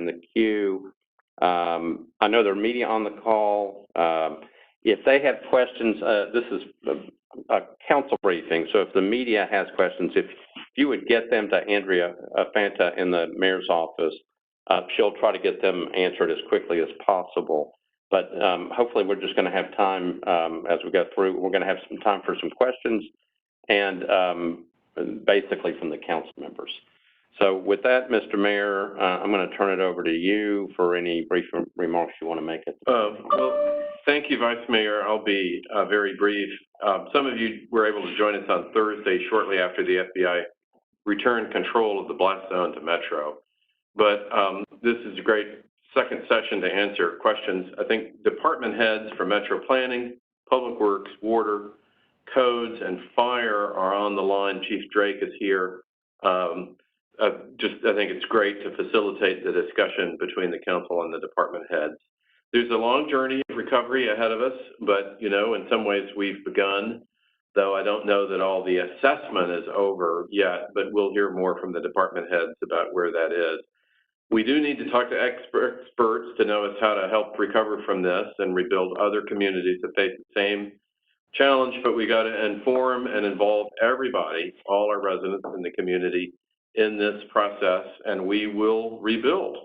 in the queue. I know there are media on the call. If they have questions, this is a council briefing, so if the media has questions, if you would get them to Andrea Fanta in the mayor's office, she'll try to get them answered as quickly as possible. But hopefully we're just going to have time as we go through. We're going to have some time for some questions and basically from the council members. So with that, Mr. Mayor, I'm going to turn it over to you for any brief remarks you want to make. Well, thank you, Vice Mayor. I'll be very brief. Some of you were able to join us on Thursday shortly after the FBI returned control of the Blast Zone to Metro. But this is a great second session to answer questions. I think department heads for Metro Planning, Public Works, Water, Codes, and Fire are on the line. Chief Drake is here. I think it's great to facilitate the discussion between the council and the department heads. There's a long journey of recovery ahead of us, but, you know, in some ways we've begun, though I don't know that all the assessment is over yet, but we'll hear more from the department heads about where that is. We do need to talk to experts to know us how to help recover from this and rebuild other communities that face the same challenge, but we got to inform and involve everybody, all our residents in the community, in this process, and we will rebuild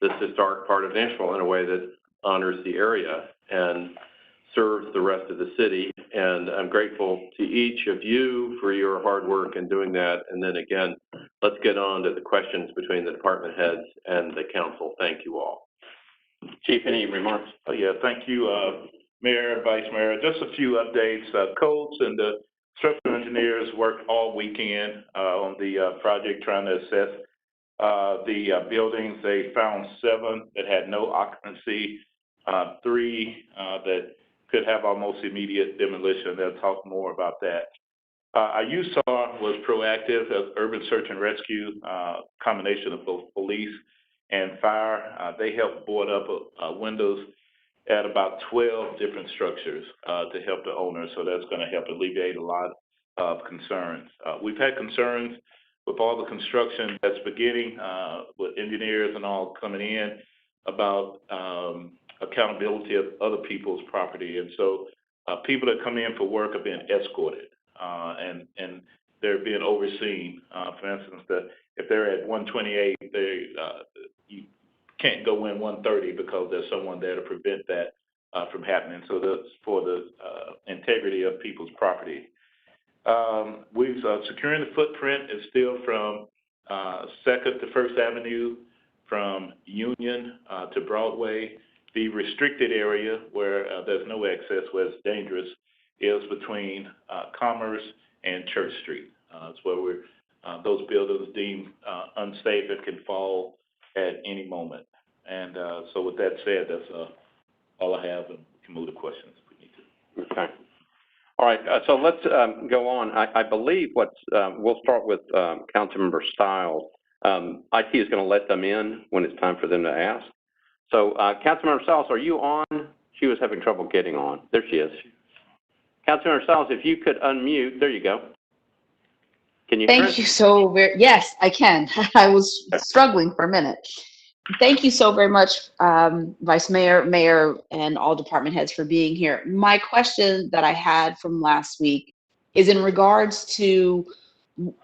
this historic part of Nashville in a way that honors the area and serves the rest of the city. And I'm grateful to each of you for your hard work in doing that. And then again, let's get on to the questions between the department heads and the council. Thank you all. Chief, any remarks? Yeah, thank you, Mayor, Vice Mayor. Just a few updates. Codes and the structural engineers worked all weekend on the project trying to assess the buildings. They found 7 that had no occupancy, 3 that could have almost immediate demolition. They'll talk more about that. Our USAR was proactive as urban search and rescue, combination of both police and fire. They helped board up windows at about 12 different structures to help the owners, so that's going to help alleviate a lot of concerns. We've had concerns with all the construction that's beginning, with engineers and all coming in about accountability of other people's property. And so people that come in for work are being escorted and they're being overseen. For instance, if they're at 128, you can't go in 130 because there's someone there to prevent that from happening. So that's for the integrity of people's property. We've securing the footprint is still from 2nd to 1st Avenue, from Union to Broadway. The restricted area where there's no access, where it's dangerous, is between Commerce and Church Street. It's where we're those buildings deemed unsafe and can fall at any moment. And so with that said, that's all I have, and we can move to questions if we need to. Okay. All right, so let's go on. I believe we'll start with Councilmember Stiles. IT is going to let them in when it's time for them to ask. So Councilmember Stiles, are you on? She was having trouble getting on. There she is. Councilmember Stiles, if you could unmute, there you go. Can you hear us? Thank you so very, yes, I can. I was struggling for a minute. Thank you so very much, Vice Mayor, Mayor, and all department heads for being here. My question that I had from last week is in regards to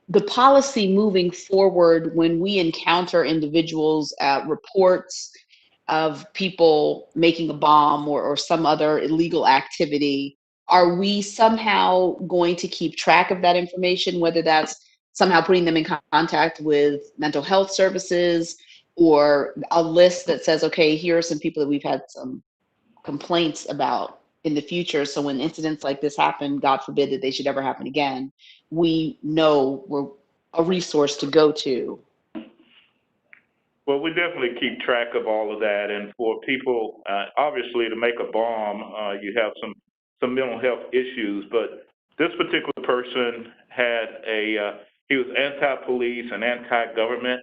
the policy moving forward when we encounter individuals, reports of people making a bomb or some other illegal activity. Are we somehow going to keep track of that information, whether that's somehow putting them in contact with mental health services, or a list that says, okay, here are some people that we've had some complaints about in the future, so when incidents like this happen, God forbid that they should ever happen again, we know we're a resource to go to? Well, we definitely keep track of all of that, and for people, obviously, to make a bomb, you have some mental health issues, but this particular person had he was anti-police and anti-government,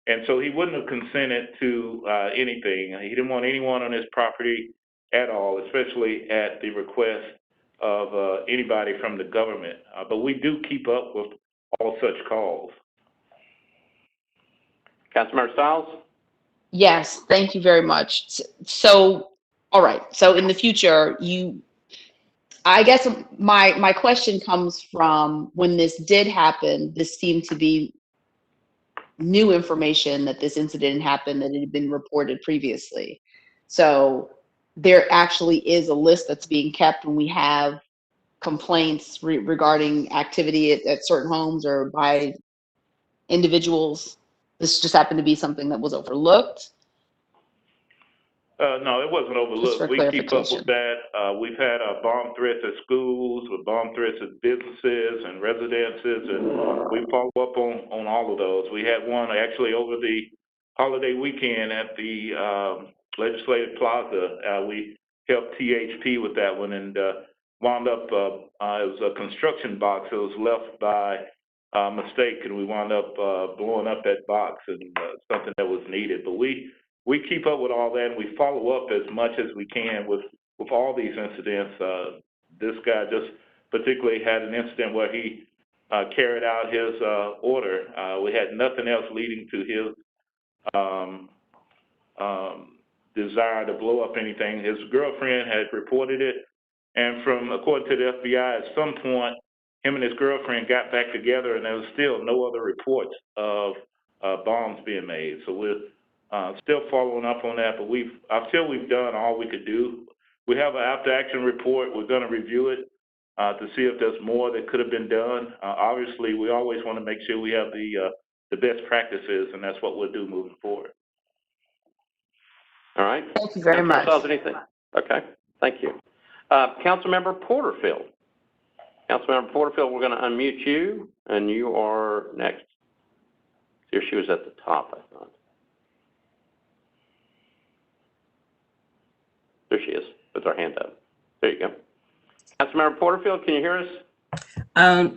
and so he wouldn't have consented to anything. He didn't want anyone on his property at all, especially at the request of anybody from the government. But we do keep up with all such calls. Councilmember Stiles? Yes, thank you very much. So, all right. So in the future, I guess my question comes from when this did happen, this seemed to be new information that this incident happened, that it had been reported previously. So there actually is a list that's being kept when we have complaints regarding activity at certain homes or by individuals. This just happened to be something that was overlooked, No, it wasn't just for overlooked. We keep up with clarification. that. We've had bomb threats at schools, with bomb threats at businesses and residences, and we follow up on all of those. We had one actually over the holiday weekend at the Legislative Plaza. We helped THP with that one and wound up, it was a construction box that was left by mistake, and we wound up blowing up that box and something that was needed. But we keep up with all that, and we follow up as much as we can with all these incidents. This guy just particularly had an incident where he carried out his order. We had nothing else leading to his um, desire to blow up anything. His girlfriend had reported it, and according to the FBI, at some point, him and his girlfriend got back together, and there was still no other reports of bombs being made. So we're still following up on that, but I feel we've done all we could do. We have an after-action report. We're going to review it to see if there's more that could have been done. Obviously, we always want to make sure we have the best practices, and that's what we'll do moving forward. All right. Thank you very much. Anything? Okay, thank you. Councilmember Porterfield. Councilmember Porterfield, we're going to unmute you, and you are next. Here she was at the top, I thought. There she is, with her hand up. There you go. Councilmember Porterfield, can you hear us?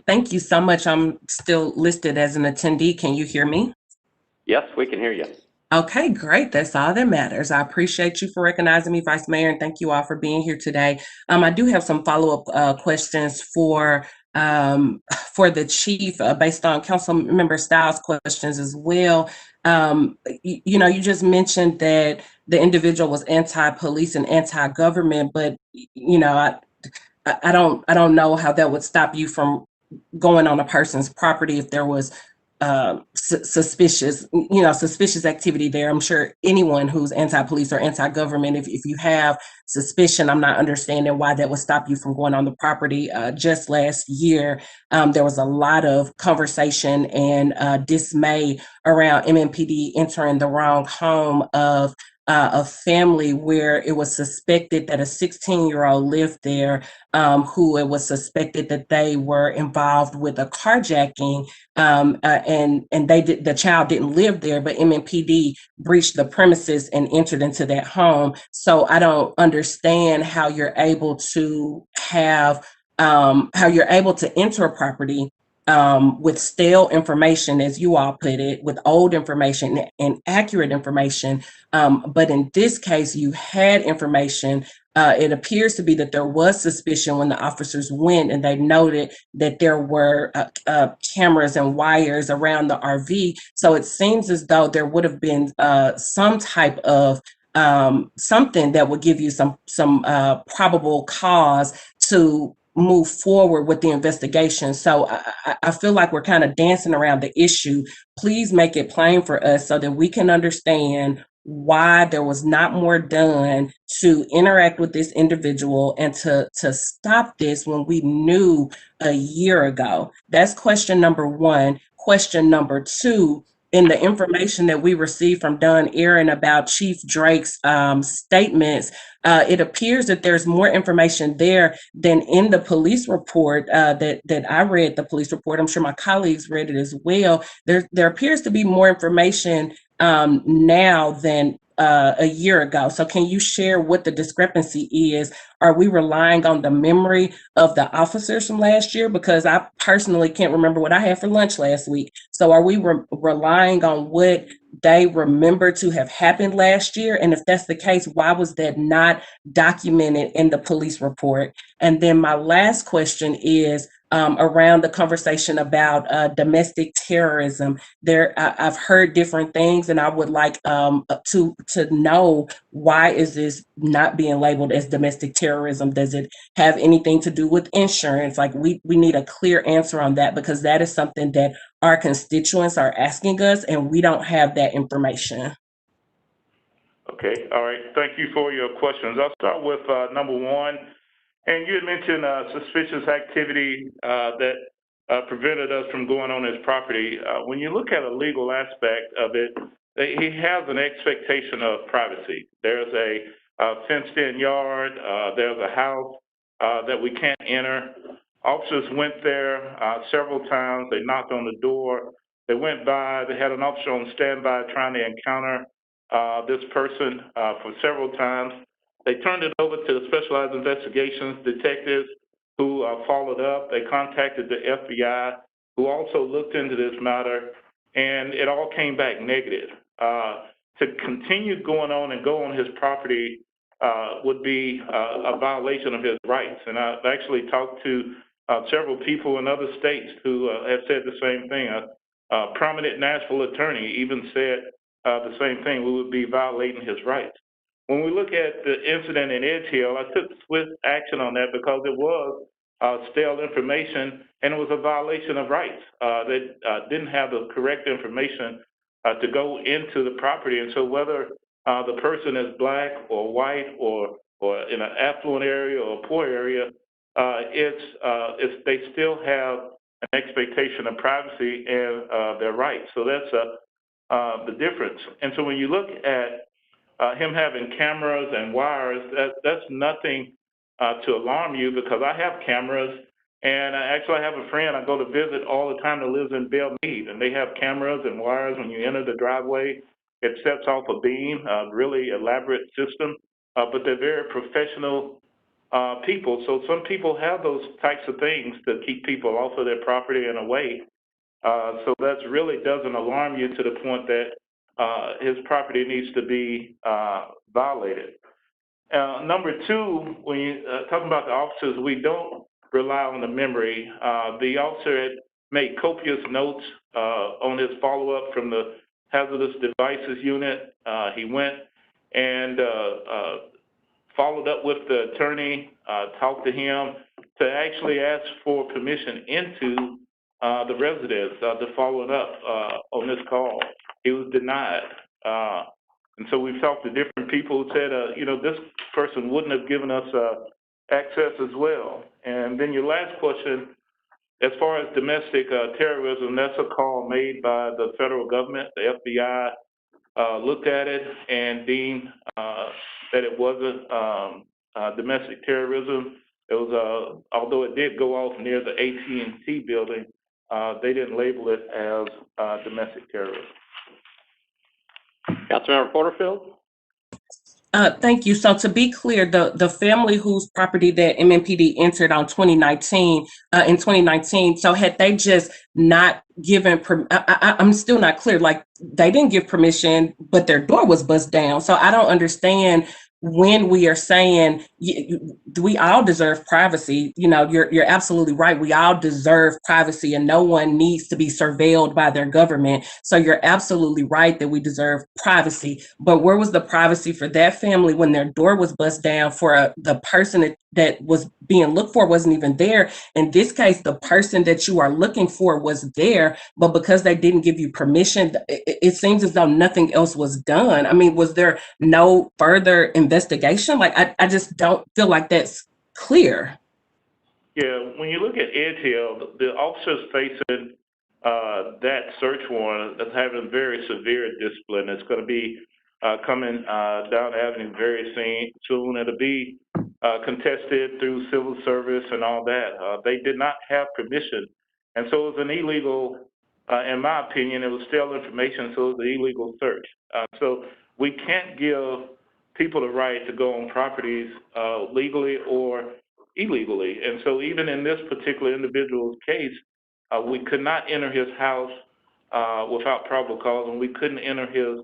Thank you so much. I'm still listed as an attendee. Can you hear me? Yes, we can hear you. Okay, great. That's all that matters. I appreciate you for recognizing me, Vice Mayor, and thank you all for being here today. I do have some follow-up questions for the chief based on Councilmember Styles' questions as well. You just mentioned that the individual was anti-police and anti-government, but I don't know how that would stop you from going on a person's property if there was suspicious activity there. I'm sure anyone who's anti-police or anti-government, if you have suspicion, I'm not understanding why that would stop you from going on the property. Just last year, there was a lot of conversation and dismay around MMPD entering the wrong home of a family where it was suspected that a 16-year-old lived there, who it was suspected that they were involved with a carjacking, and the child didn't live there, but MMPD breached the premises and entered into that home. So I don't understand how you're able to enter a property with stale information, as you all put it, with old information and accurate information. But in this case, you had information. It appears to be that there was suspicion when the officers went and they noted that there were cameras and wires around the RV. So it seems as though there would have been some type of something that would give you some probable cause to move forward with the investigation. So I feel like we're kind of dancing around the issue. Please make it plain for us so that we can understand why there was not more done to interact with this individual and to stop this when we knew a year ago. That's question number one. Question number two, in the information that we received from Don Aaron about Chief Drake's statements, it appears that there's more information there than in the police report that I read. The police report, I'm sure my colleagues read it as well. There appears to be more information now than a year ago. So can you share what the discrepancy is? Are we relying on the memory of the officers from last year? Because I personally can't remember what I had for lunch last week. So are we relying on what they remember to have happened last year? And if that's the case, why was that not documented in the police report? And then my last question is, around the conversation about domestic terrorism. I've heard different things, and I would like to know, why is this not being labeled as domestic terrorism? Does it have anything to do with insurance? Like, we need a clear answer on that, because that is something that our constituents are asking us, and we don't have that information. Okay, all right. Thank you for your questions. I'll start with number one. And you had mentioned suspicious activity that prevented us from going on his property. When you look at a legal aspect of it, he has an expectation of privacy. There's a fenced-in yard. There's a house that we can't enter. Officers went there several times. They knocked on the door. They went by. They had an officer on standby trying to encounter this person for several times. They turned it over to the Specialized Investigations detectives who followed up. They contacted the FBI, who also looked into this matter, and it all came back negative. To continue going on and go on his property would be a violation of his rights. And I've actually talked to several people in other states who have said the same thing. A prominent Nashville attorney even said the same thing. We would be violating his rights. When we look at the incident in Edge Hill, I took swift action on that because it was stale information, and it was a violation of rights. They didn't have the correct information to go into the property. And so whether the person is black or white or in an affluent area or a poor area, they still have an expectation of privacy and their rights. So that's the difference. And so when you look at him having cameras and wires, that's nothing to alarm you, because I have cameras, and actually I have a friend I go to visit all the time that lives in Belle Meade, and they have cameras and wires. When you enter the driveway, it sets off a beam, a really elaborate system, but they're very professional people. So some people have those types of things to keep people off of their property and away. So that really doesn't alarm you to the point that his property needs to be violated. Number two, when you talking about the officers, we don't rely on the memory. The officer had made copious notes on his follow-up from the hazardous devices unit. He went and followed up with the attorney, talked to him to actually ask for permission into the residence to follow it up on this call. He was denied. And so we've talked to different people who said, this person wouldn't have given us access as well. And then your last question, as far as domestic terrorism, that's a call made by the federal government. The FBI looked at it and deemed that it wasn't domestic terrorism. It was, although it did go off near the AT&T building, they didn't label it as domestic terrorism. Councilmember Porterfield? Thank you. So to be clear, the family whose property that MNPD entered on 2019, in 2019, so had they just not given, I'm still not clear, like they didn't give permission, but their door was bust down. So I don't understand when we are saying we all deserve privacy. You're absolutely right. We all deserve privacy, and no one needs to be surveilled by their government. So you're absolutely right that we deserve privacy. But where was the privacy for that family when their door was bust down for the person that was being looked for wasn't even there? In this case, the person that you are looking for was there, but because they didn't give you permission, it seems as though nothing else was done. I mean, was there no further investigation? Like, I just don't feel like that's clear. Yeah, when you look at Edge Hill, the officers facing that search warrant is having very severe discipline. It's going to be coming down Avenue very soon. It'll be contested through civil service and all that. They did not have permission, and so it was an illegal, in my opinion, it was stale information, so it was an illegal search. So we can't give people the right to go on properties legally or illegally. And so even in this particular individual's case, we could not enter his house without probable cause, and we couldn't enter his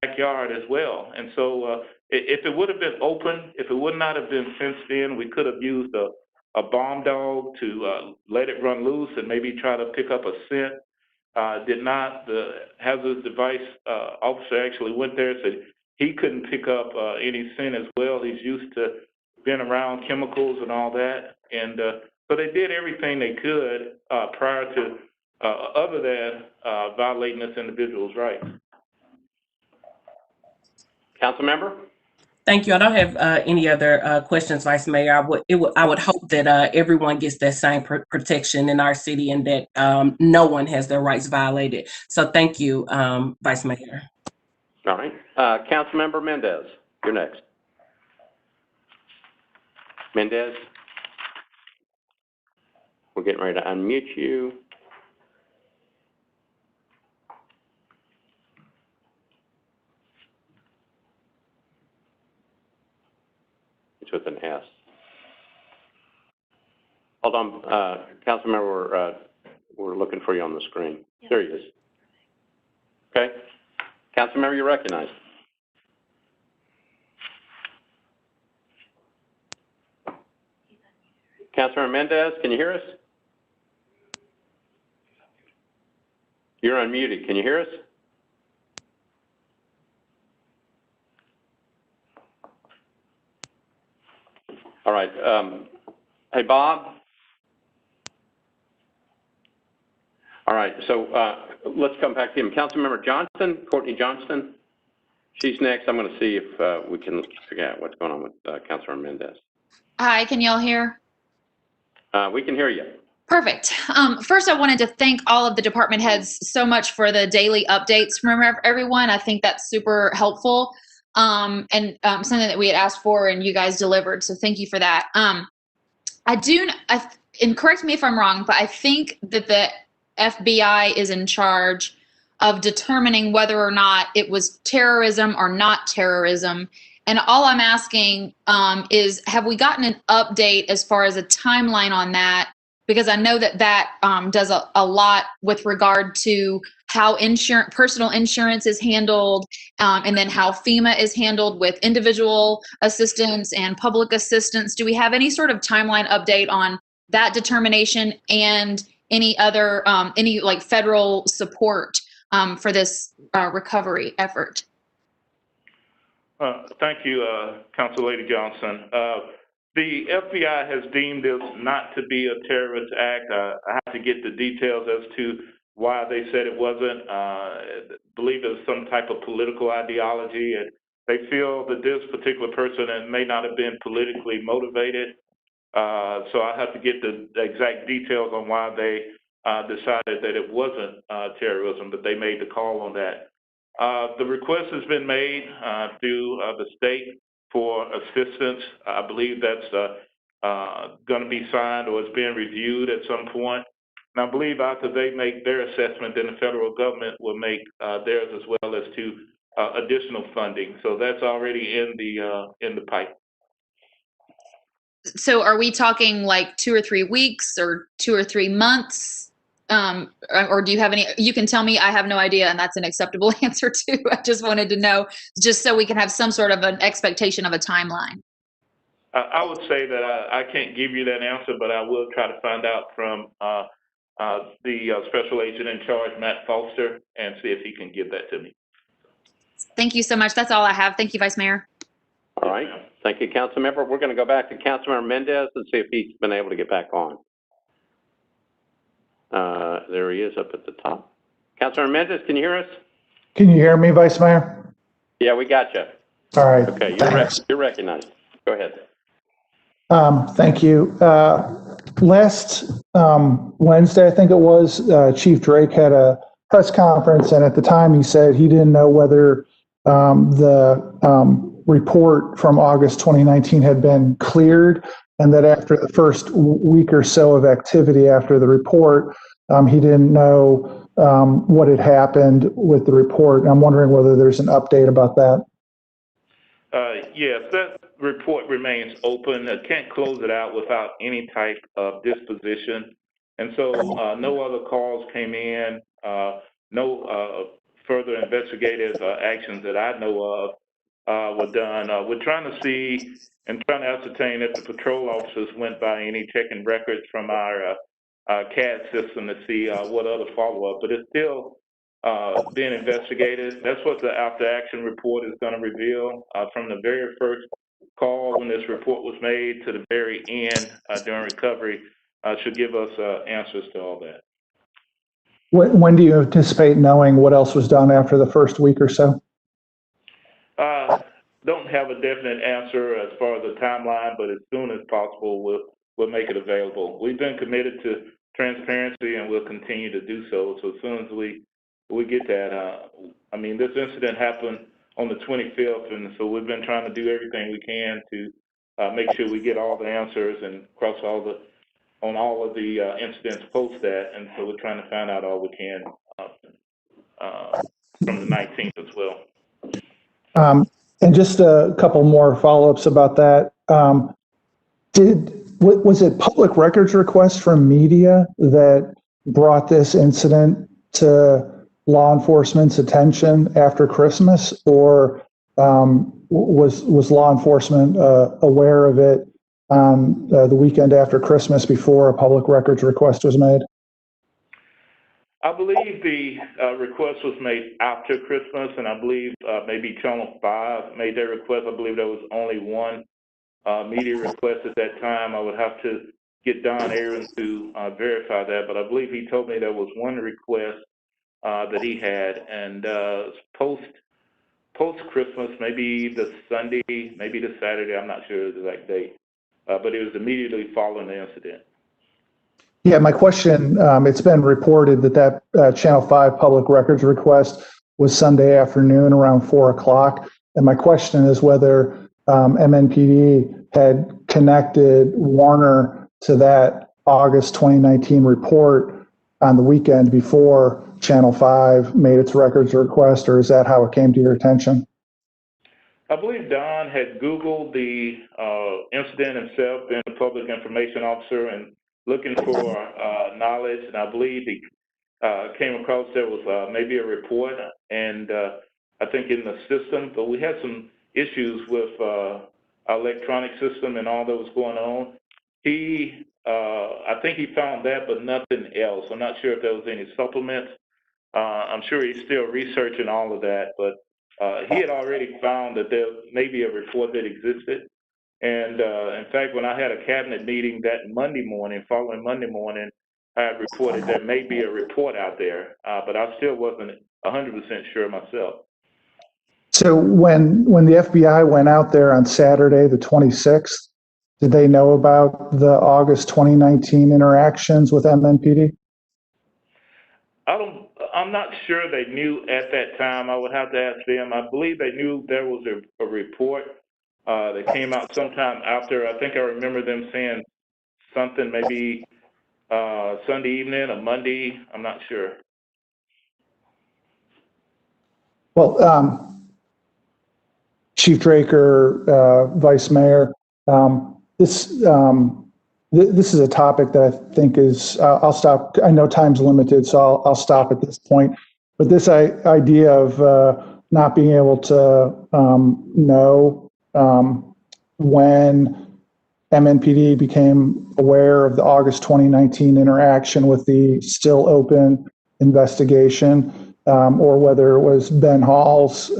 backyard as well. And so if it would have been open, if it would not have been fenced in, we could have used a a bomb dog to let it run loose and maybe try to pick up a scent. Did not. The hazardous device officer actually went there, said he couldn't pick up any scent as well. He's used to being around chemicals and all that. And so they did everything they could prior to, other than violating this individual's rights. Council member? Thank you. I don't have any other questions, Vice Mayor. I would hope that everyone gets that same protection in our city and that no one has their rights violated. So thank you, Vice Mayor. All right. Councilmember Mendez, you're next. Mendez? We're getting ready to unmute you. It's with an S. Hold on, Councilmember, we're looking for you on the screen. Yeah. There he is. Okay. Councilmember, you're recognized. Councilmember Mendez, can you hear us? You're unmuted. Can you hear us? All right. Hey, Bob. All right. So let's come back to him. Councilmember Johnston, Courtney Johnston. She's next. I'm going to see if we can figure out what's going on with Councilmember Mendez. Hi, can y'all hear? We can hear you. Perfect. First, I wanted to thank all of the department heads so much for the daily updates from everyone. I think that's super helpful and something that we had asked for and you guys delivered. So thank you for that. And correct me if I'm wrong, but I think that the FBI is in charge of determining whether or not it was terrorism or not terrorism. And all I'm asking is, have we gotten an update as far as a timeline on that? Because I know that does a lot with regard to how personal insurance is handled, and then how FEMA is handled with individual assistance and public assistance. Do we have any sort of timeline update on that determination and any other, any like federal support for this recovery effort? Thank you, Council Lady Johnson. The FBI has deemed this not to be a terrorist act. I have to get the details as to why they said it wasn't. I believe it was some type of political ideology, and they feel that this particular person may not have been politically motivated. So I have to get the exact details on why they decided that it wasn't terrorism, but they made the call on that. The request has been made through the state for assistance. I believe that's going to be signed or it's being reviewed at some point. And I believe after they make their assessment, then the federal government will make theirs as well as to additional funding. So that's already in the pipe. So are we talking like 2 or 3 weeks or 2 or 3 months? Or do you have any, you can tell me, I have no idea, and that's an acceptable answer too. I just wanted to know, just so we can have some sort of an expectation of a timeline. I would say that I can't give you that answer, but I will try to find out from the special agent in charge, Matt Foster, and see if he can give that to me. Thank you so much. That's all I have. Thank you, Vice Mayor. All right. Thank you, Councilmember. We're going to go back to Councilmember Mendez and see if he's been able to get back on. There he is up at the top. Councilmember Mendez, can you hear us? Can you hear me, Vice Mayor? Yeah, we got you. All right. Okay, you're recognized. Go ahead. Thank you. Last Wednesday, I think it was, Chief Drake had a press conference, and at the time he said he didn't know whether the report from August 2019 had been cleared, and that after the first week or so of activity after the report, he didn't know what had happened with the report. And I'm wondering whether there's an update about that. Yes, that report remains open. I can't close it out without any type of disposition. And so no other calls came in, no further investigative actions that I know of. were done. We're trying to see and trying to ascertain if the patrol officers went by any checking records from our CAD system to see what other follow-up, but it's still being investigated. That's what the after-action report is going to reveal. From the very first call when this report was made to the very end during recovery, should give us answers to all that. When do you anticipate knowing what else was done after the first week or so? Don't have a definite answer as far as the timeline, but as soon as possible, we'll make it available. We've been committed to transparency, and we'll continue to do so. So as soon as we get that, I mean, this incident happened on the 25th, and so we've been trying to do everything we can to make sure we get all the answers and cross on all of the incidents post that, and so we're trying to find out all we can from the 19th as well. And just a couple more follow-ups about that. Was it public records requests from media that brought this incident to law enforcement's attention after Christmas, or was law enforcement aware of it on the weekend after Christmas before a public records request was made? I believe the request was made after Christmas, and I believe maybe Channel 5 made their request. I believe there was only one media request at that time. I would have to get Don Aaron to verify that, but I believe he told me there was one request that he had, and post-Christmas, maybe the Sunday, maybe the Saturday, I'm not sure the exact date, but it was immediately following the incident. Yeah, my question, it's been reported that Channel 5 public records request was Sunday afternoon around 4 o'clock. And my question is whether MNPD had connected Warner to that August 2019 report on the weekend before Channel 5 made its records request, or is that how it came to your attention? I believe Don had Googled the incident himself, being a public information officer, and looking for knowledge, and I believe he came across there was maybe a report, and I think in the system, but we had some issues with our electronic system and all that was going on. I think he found that, but nothing else. I'm not sure if there was any supplements. I'm sure he's still researching all of that, but he had already found that there may be a report that existed. And in fact, when I had a cabinet meeting that following Monday morning, I had reported there may be a report out there, but I still wasn't 100% sure myself. So when the FBI went out there on Saturday, the 26th, did they know about the August 2019 interactions with MNPD? I'm not sure they knew at that time. I would have to ask them. I believe they knew there was a report that came out sometime after. I think I remember them saying something maybe Sunday evening or Monday. I'm not sure. Well, Chief Draker, Vice Mayor, this is a topic that I think is, I'll stop. I know time's limited, so I'll stop at this point. But this idea of not being able to know when MNPD became aware of the August 2019 interaction with the still open investigation, or whether it was Ben Hall's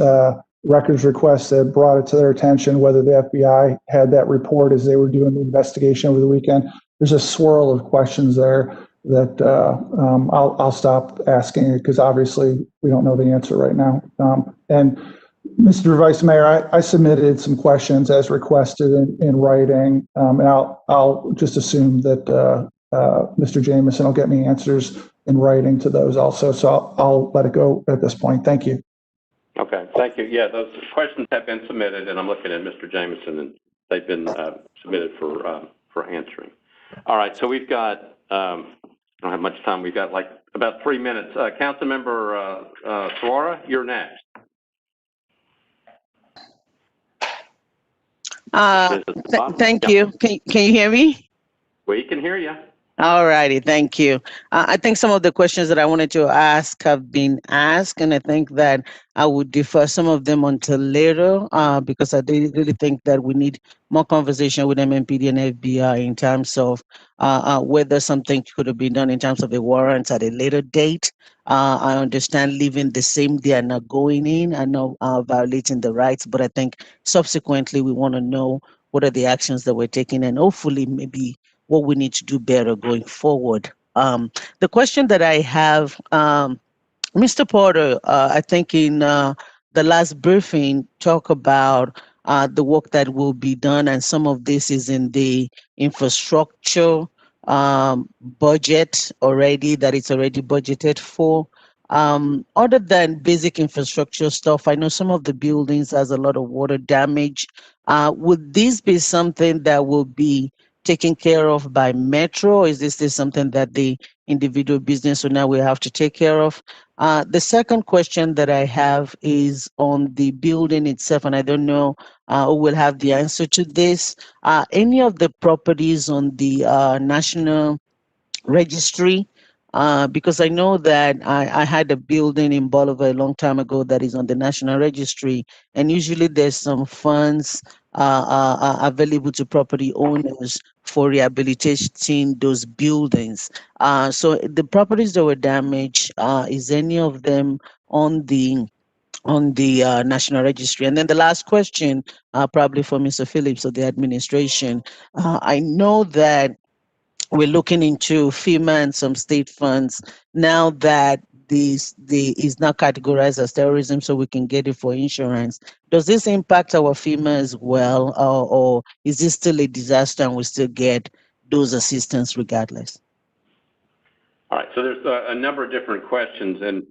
records request that brought it to their attention, whether the FBI had that report as they were doing the investigation over the weekend. There's a swirl of questions there that I'll stop asking because obviously we don't know the answer right now. And Mr. Vice Mayor, I submitted some questions as requested in writing, and I'll just assume that Mr. Jamison will get me answers in writing to those also. So I'll let it go at this point. Thank you. Okay, thank you. Yeah, those questions have been submitted, and I'm looking at Mr. Jamison, and they've been submitted for answering. All right, so we've got, I don't have much time. We've got like about 3 minutes. Councilmember Suara, you're next. Thank you. Can you hear me? We can hear you. All righty, thank you. I think some of the questions that I wanted to ask have been asked, and I think that I would defer some of them until later because I really think that we need more conversation with MMPD and FBI in terms of whether something could have been done in terms of the warrants at a later date. I understand leaving the same day and not going in, I know violating the rights, but I think subsequently we want to know what are the actions that we're taking and hopefully maybe what we need to do better going forward. The question that I have, Mr. Porter, I think in the last briefing, talk about the work that will be done, and some of this is in the infrastructure budget already, that it's already budgeted for. Other than basic infrastructure stuff, I know some of the buildings has a lot of water damage. Would this be something that will be taken care of by Metro, or is this something that the individual business owner will have to take care of? The second question that I have is on the building itself, and I don't know who will have the answer to this. Any of the properties on the National Registry, because I know that I had a building in Bolivar a long time ago that is on the National Registry, and usually there's some funds available to property owners for rehabilitating those buildings. So the properties that were damaged, is any of them on the National Registry? And then the last question, probably for Mr. Phillips of the administration. I know that we're looking into FEMA and some state funds now that the is now categorized as terrorism, so we can get it for insurance. Does this impact our FEMA as well, or is this still a disaster and we still get those assistance regardless? All right, so there's a number of different questions, and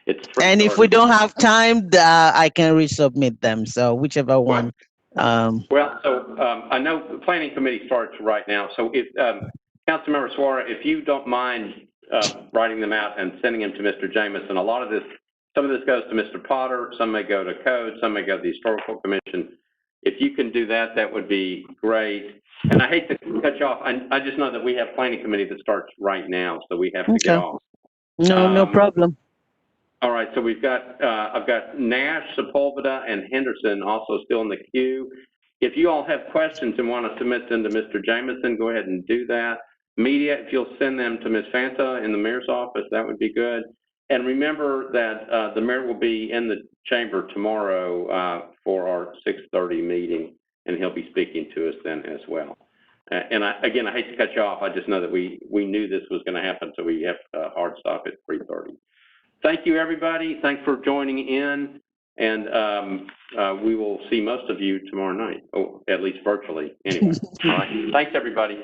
it's And if we don't have time, I can resubmit them. So whichever one. I know the planning committee starts right now. So if Councilmember Suara, if you don't mind writing them out and sending them to Mr. Jamison, some of this goes to Mr. Potter, some may go to Code, some may go to the Historical Commission. If you can do that, that would be great. And I hate to cut you off. I just know that we have planning committee that starts right now, so we have to get off. No problem. All right, so we've got, I've got Nash, Sepulveda, and Henderson also still in the queue. If you all have questions and want to submit them to Mr. Jamison, go ahead and do that. Media, if you'll send them to Ms. Fanta in the mayor's office, that would be good. And remember that the mayor will be in the chamber tomorrow for our 6:30 meeting, and he'll be speaking to us then as well. And again, I hate to cut you off. I just know that we knew this was going to happen, so we have a hard stop at 3:30. Thank you, everybody. Thanks for joining in, and we will see most of you tomorrow night, or at least virtually anyway. All right. Thanks, everybody.